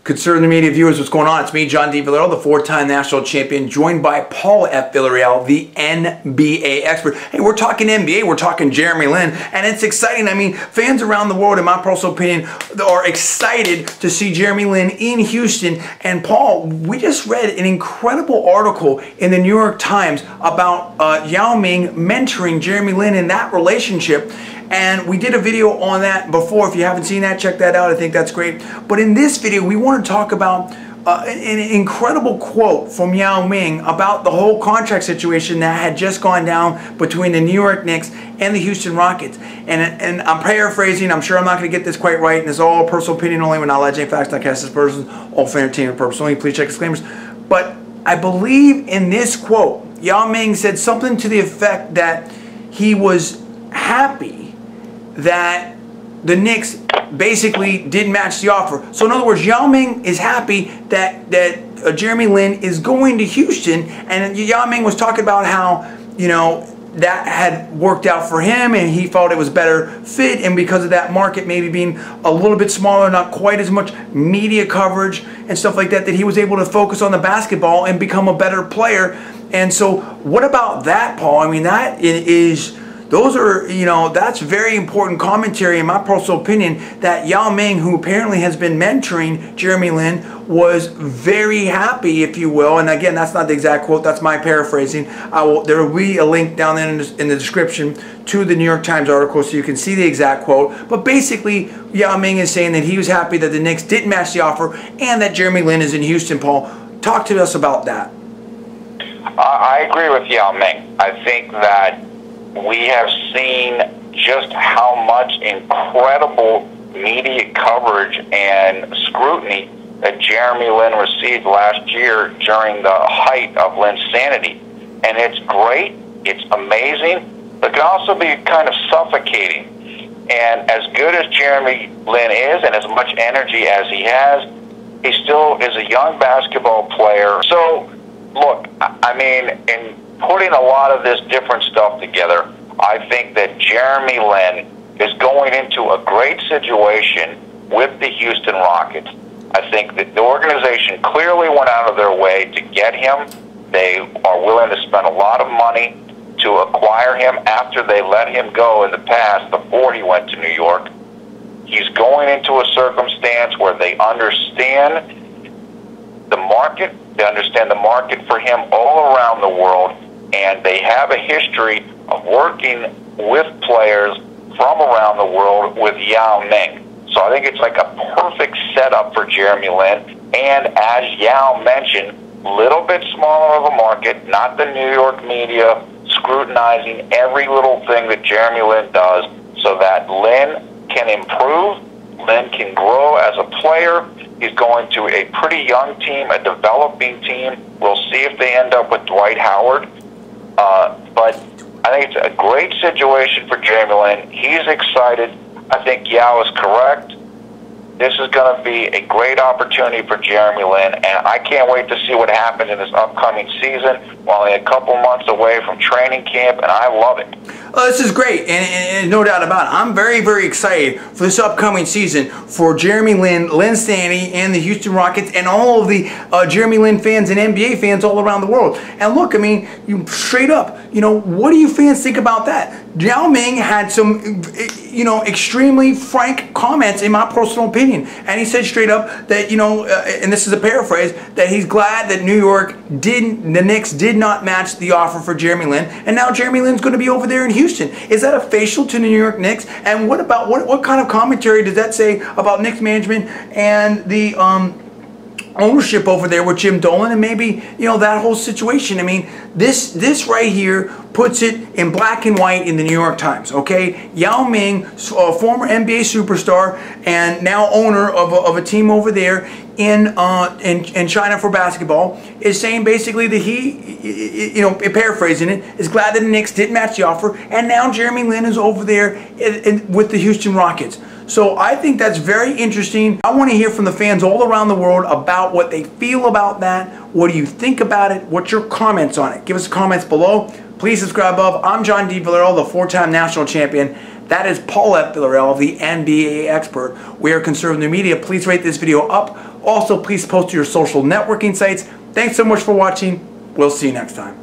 Conservative media viewers, what's going on? It's me, John D. Villarreal, the four-time national champion, joined by Paul F. Villarreal, the NBA expert. Hey, we're talking NBA, we're talking Jeremy Lin, and it's exciting. I mean, fans around the world, in my personal opinion, are excited to see Jeremy Lin in Houston. And Paul, we just read an incredible article in the New York Times about Yao Ming mentoring Jeremy Lin in that relationship. And we did a video on that before. If you haven't seen that, check that out. I think that's great. But in this video, we want to talk about an incredible quote from Yao Ming about the whole contract situation that had just gone down between the New York Knicks and the Houston Rockets. And I'm paraphrasing. I'm sure I'm not going to get this quite right. And it's all personal opinion only. We're not alleging facts, not cast as persons, all for entertainment purposes only. Please check disclaimers. But I believe in this quote, Yao Ming said something to the effect that he was happy that the Knicks basically didn't match the offer. So in other words, Yao Ming is happy that Jeremy Lin is going to Houston, and Yao Ming was talking about how, you know, that had worked out for him and he felt it was better fit, and because of that market maybe being a little bit smaller, not quite as much media coverage and stuff like that, that he was able to focus on the basketball and become a better player. And so what about that, Paul? I mean, that is... those are, you know, that's very important commentary, in my personal opinion, that Yao Ming, who apparently has been mentoring Jeremy Lin, was very happy, if you will. And again, that's not the exact quote, that's my paraphrasing. There will be a link down there in the description to the New York Times article so you can see the exact quote. But basically, Yao Ming is saying that he was happy that the Knicks didn't match the offer and that Jeremy Lin is in Houston. Paul, talk to us about that. I agree with Yao Ming. I think that we have seen just how much incredible media coverage and scrutiny that Jeremy Lin received last year during the height of Lin's sanity. And it's great, it's amazing, but it can also be kind of suffocating. And as good as Jeremy Lin is and as much energy as he has, he still is a young basketball player. So, look, I mean, in putting a lot of this different stuff together, I think that Jeremy Lin is going into a great situation with the Houston Rockets. I think that the organization clearly went out of their way to get him. They are willing to spend a lot of money to acquire him after they let him go in the past before he went to New York. He's going into a circumstance where they understand the market. They understand the market for him all around the world, and they have a history of working with players from around the world with Yao Ming. So I think it's like a perfect setup for Jeremy Lin. And as Yao mentioned, a little bit smaller of a market, not the New York media scrutinizing every little thing that Jeremy Lin does, so that Lin can improve, Lin can grow as a player. He's going to a pretty young team, a developing team. We'll see if they end up with Dwight Howard. But I think it's a great situation for Jeremy Lin. He's excited. I think Yao is correct. This is going to be a great opportunity for Jeremy Lin, and I can't wait to see what happens in this upcoming season. We're only a couple months away from training camp, and I love it. This is great, and no doubt about it. I'm very, very excited for this upcoming season for Jeremy Lin, Lin Stanley, and the Houston Rockets, and all of the Jeremy Lin fans and NBA fans all around the world. And look, I mean, you straight up, you know, what do you fans think about that? Yao Ming had some, you know, extremely frank comments, in my personal opinion, and he said straight up that, you know, and this is a paraphrase, that he's glad that the Knicks did not match the offer for Jeremy Lin, and now Jeremy Lin's going to be over there in Houston. Is that a facial to the New York Knicks? And what about what kind of commentary does that say about Knicks management and the ownership over there with Jim Dolan, and maybe, you know, that whole situation? I mean, this right here puts it in black and white in the New York Times, okay? Yao Ming, a former NBA superstar and now owner of a team over there in China for basketball, is saying basically that he, you know, paraphrasing it, is glad that the Knicks didn't match the offer, and now Jeremy Lin is over there with the Houston Rockets. So I think that's very interesting. I want to hear from the fans all around the world about what they feel about that. What do you think about it? What's your comments on it? Give us comments below. Please subscribe above. I'm John D. Villarreal, the four-time national champion. That is Paul F. Villarreal, the NBA expert. We are conservative media. Please rate this video up Also, please post to your social networking sites. Thanks so much for watching. We'll see you next time.